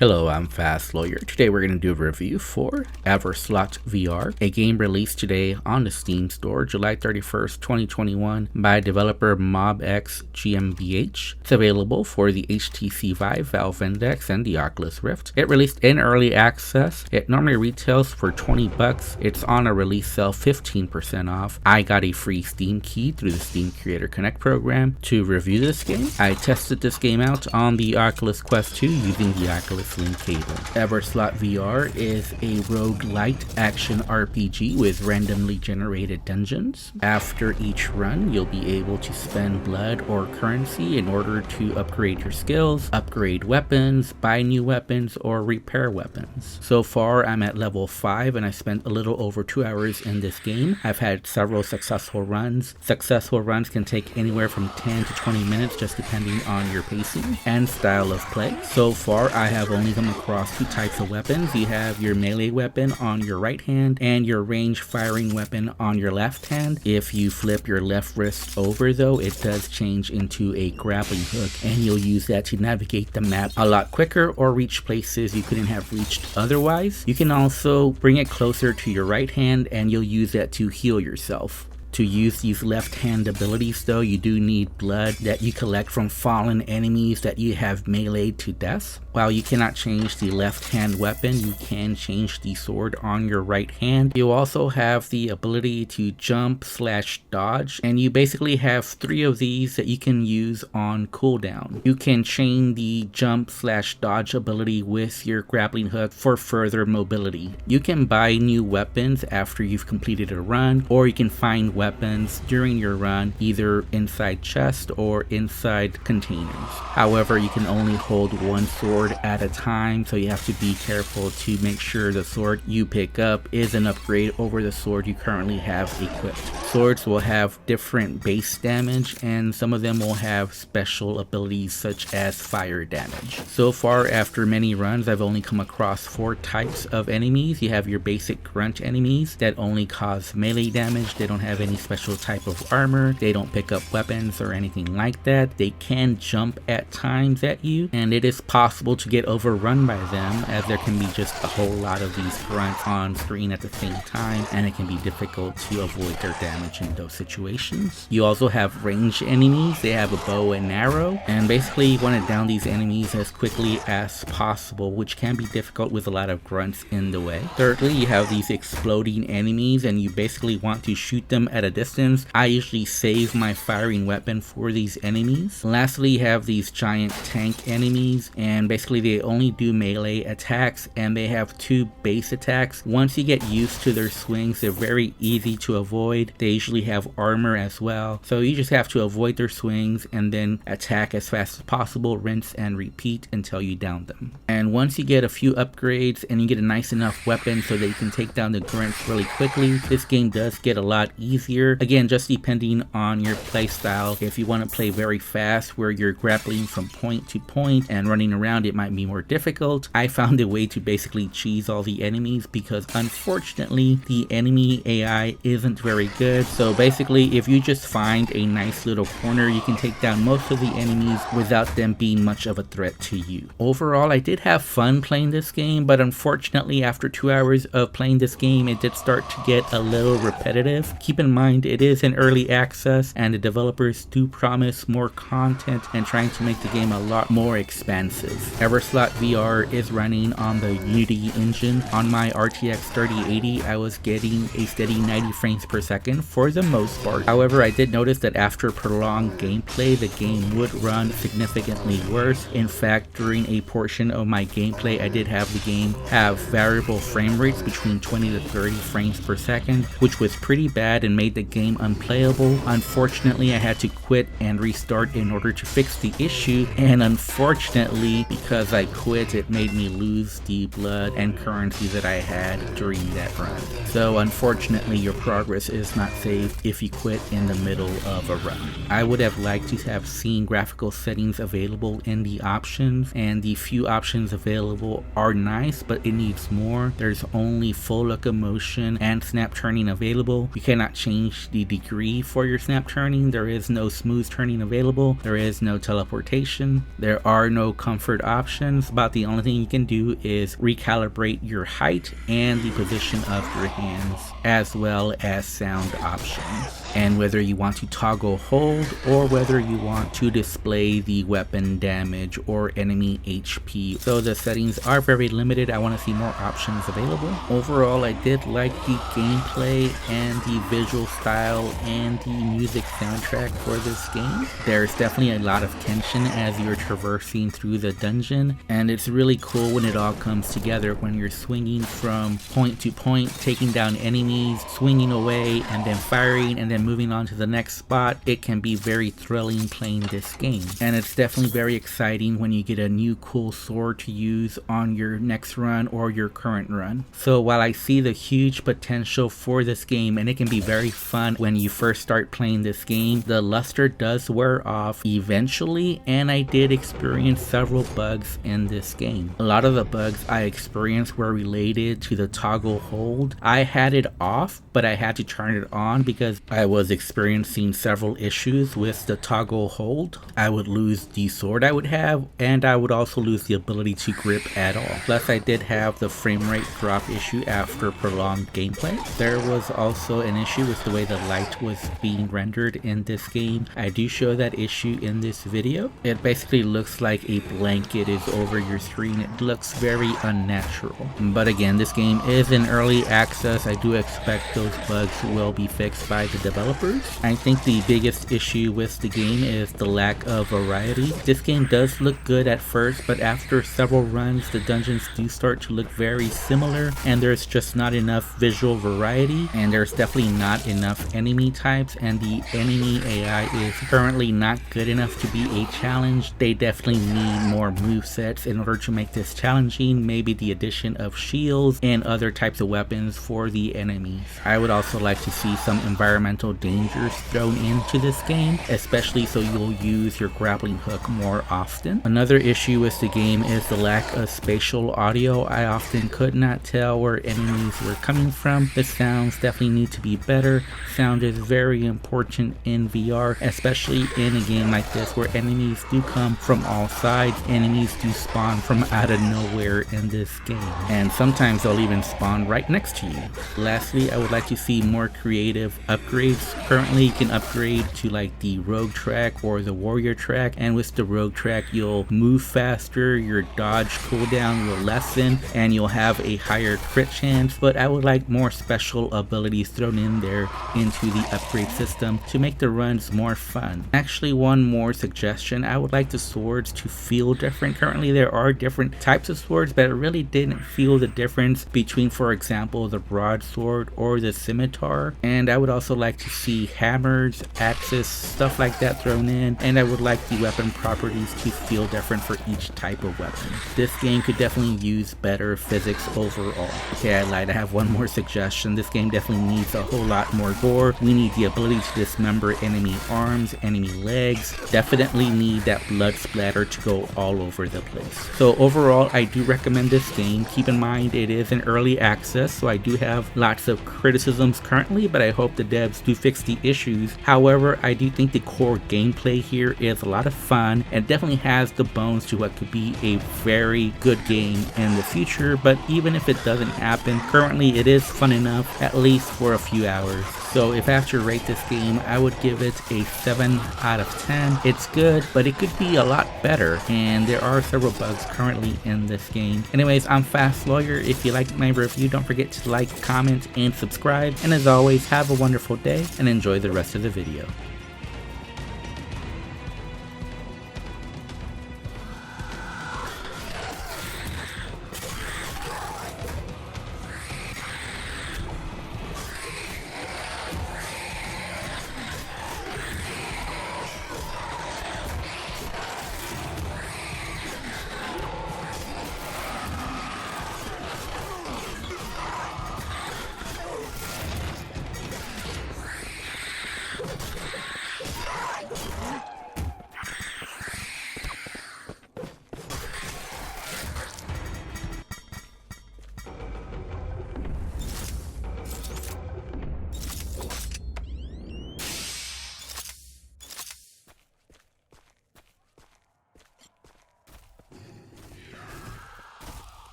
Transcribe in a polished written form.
Hello, I'm Fast Lawyer. Today we're going to do a review for EverSlaught VR, a game released today on the Steam store, July 31st, 2021 by developer MobX GmbH. It's available for the HTC Vive, Valve Index, and the Oculus Rift. It released in early access. It normally retails for $20. It's on a release sale 15% off. I got a free Steam key through the Steam Creator Connect program to review this game. I tested this game out on the Oculus Quest 2 using the Oculus Link cable. EverSlaught VR is a rogue-lite action RPG with randomly generated dungeons. After each run, you'll be able to spend blood or currency in order to upgrade your skills, upgrade weapons, buy new weapons, or repair weapons. So far, I'm at level 5 and I spent a little over 2 hours in this game. I've had several successful runs. Successful runs can take anywhere from 10 to 20 minutes just depending on your pacing and style of play. So far, I have only come across 2 types of weapons. You have your melee weapon on your right hand and your range firing weapon on your left hand. If you flip your left wrist over though, it does change into a grappling hook and you'll use that to navigate the map a lot quicker or reach places you couldn't have reached otherwise. You can also bring it closer to your right hand and you'll use that to heal yourself. To use these left hand abilities though, you do need blood that you collect from fallen enemies that you have meleeed to death. While you cannot change the left hand weapon, you can change the sword on your right hand. You also have the ability to jump / dodge, and you basically have 3 of these that you can use on cooldown. You can chain the jump / dodge ability with your grappling hook for further mobility. You can buy new weapons after you've completed a run, or you can find weapons during your run either inside chests or inside containers. However, you can only hold one sword at a time, so you have to be careful to make sure the sword you pick up is an upgrade over the sword you currently have equipped. Swords will have different base damage and some of them will have special abilities such as fire damage. So far, after many runs, I've only come across 4 types of enemies. You have your basic grunt enemies that only cause melee damage. They don't have any special type of armor. They don't pick up weapons or anything like that. They can jump at times at you, and it is possible to get overrun by them as there can be just a whole lot of these grunts on screen at the same time, and it can be difficult to avoid their damage in those situations. You also have ranged enemies. They have a bow and arrow, and basically you want to down these enemies as quickly as possible, which can be difficult with a lot of grunts in the way. Thirdly, you have these exploding enemies, and you basically want to shoot them at a distance. I usually save my firing weapon for these enemies. Lastly, you have these giant tank enemies, and basically they only do melee attacks and they have 2 base attacks. Once you get used to their swings, they're very easy to avoid. They usually have armor as well, so you just have to avoid their swings and then attack as fast as possible, rinse and repeat until you down them. And once you get a few upgrades and you get a nice enough weapon so that you can take down the grunts really quickly, this game does get a lot easier. Again, just depending on your play style. If you want to play very fast where you're grappling from point to point and running around, it might be more difficult. I found a way to basically cheese all the enemies because unfortunately the enemy AI isn't very good. So basically, if you just find a nice little corner, you can take down most of the enemies without them being much of a threat to you. Overall, I did have fun playing this game, but unfortunately after 2 hours of playing this game, it did start to get a little repetitive. Keep in mind, it is in early access and the developers do promise more content and trying to make the game a lot more expansive. EverSlaught VR is running on the Unity engine. On my RTX 3080, I was getting a steady 90 frames per second for the most part. However, I did notice that after prolonged gameplay, the game would run significantly worse. In fact, during a portion of my gameplay, I did have the game have variable frame rates between 20 to 30 frames per second, which was pretty bad and made the game unplayable. Unfortunately, I had to quit and restart in order to fix the issue, and unfortunately, because I quit, it made me lose the blood and currency that I had during that run. So unfortunately, your progress is not saved if you quit in the middle of a run. I would have liked to have seen graphical settings available in the options, and the few options available are nice, but it needs more. There's only full locomotion and snap turning available. You cannot change change the degree for your snap turning. There is no smooth turning available. There is no teleportation. There are no comfort options. About the only thing you can do is recalibrate your height and the position of your hands, as well as sound options, and whether you want to toggle hold or whether you want to display the weapon damage or enemy HP. So the settings are very limited. I want to see more options available. Overall, I did like the gameplay and the visual style and the music soundtrack for this game. There's definitely a lot of tension as you're traversing through the dungeon, and it's really cool when it all comes together, when you're swinging from point to point, taking down enemies, swinging away, and then firing, and then moving on to the next spot. It can be very thrilling playing this game, and it's definitely very exciting when you get a new cool sword to use on your next run or your current run. So while I see the huge potential for this game, and it can be very fun when you first start playing this game, the luster does wear off eventually, and I did experience several bugs in this game. A lot of the bugs I experienced were related to the toggle hold. I had it off, but I had to turn it on because I was experiencing several issues with the toggle hold. I would lose the sword I would have, and I would also lose the ability to grip at all. Plus, I did have the frame rate drop issue after prolonged gameplay. There was also an issue with the way the light was being rendered in this game. I do show that issue in this video. It basically looks like a blanket is over your screen. It looks very unnatural. But again, this game is in early access. I do expect those bugs will be fixed by the developers. I think the biggest issue with the game is the lack of variety. This game does look good at first, but after several runs, the dungeons do start to look very similar, and there's just not enough visual variety, and there's definitely not enough enemy types, and the enemy AI is currently not good enough to be a challenge. They definitely need more movesets in order to make this challenging. Maybe the addition of shields and other types of weapons for the enemies. I would also like to see some environmental dangers thrown into this game, especially so you'll use your grappling hook more often. Another issue with the game is the lack of spatial audio. I often could not tell where enemies were coming from. The sounds definitely need to be better. Sound is very important in VR, especially in a game like this where enemies do come from all sides. Enemies do spawn from out of nowhere in this game, and sometimes they'll even spawn right next to you. Lastly, I would like to see more creative upgrades. Currently, you can upgrade to like the Rogue track or the Warrior track, and with the Rogue track you'll move faster, your dodge cooldown will lessen, and you'll have a higher crit chance. But I would like more special abilities thrown in there into the upgrade system to make the runs more fun. Actually, one more suggestion, I would like the swords to feel different. Currently there are different types of swords, but I really didn't feel the difference between, for example, the broadsword or the scimitar. And I would also like to see hammers, axes, stuff like that thrown in, and I would like the weapon properties to feel different for each type of weapon. This game could definitely use better physics overall. Okay, I lied, I have one more suggestion. This game definitely needs a whole lot more gore. We need the ability to dismember enemy arms, enemy legs. Definitely need that blood splatter to go all over the place. So overall, I do recommend this game. Keep in mind it is in early access, so I do have lots of criticisms currently, but I hope the devs do fix the issues. However, I do think the core gameplay here is a lot of fun and definitely has the bones to what could be a very good game in the future. But even if it doesn't happen, currently it is fun enough, at least for a few hours. So if I have to rate this game, I would give it a 7 out of 10. It's good, but it could be a lot better, and there are several bugs currently in this game. Anyways, I'm Fast Lawyer. If you liked my review, don't forget to like, comment, and subscribe. And as always, have a wonderful day and enjoy the rest of the video.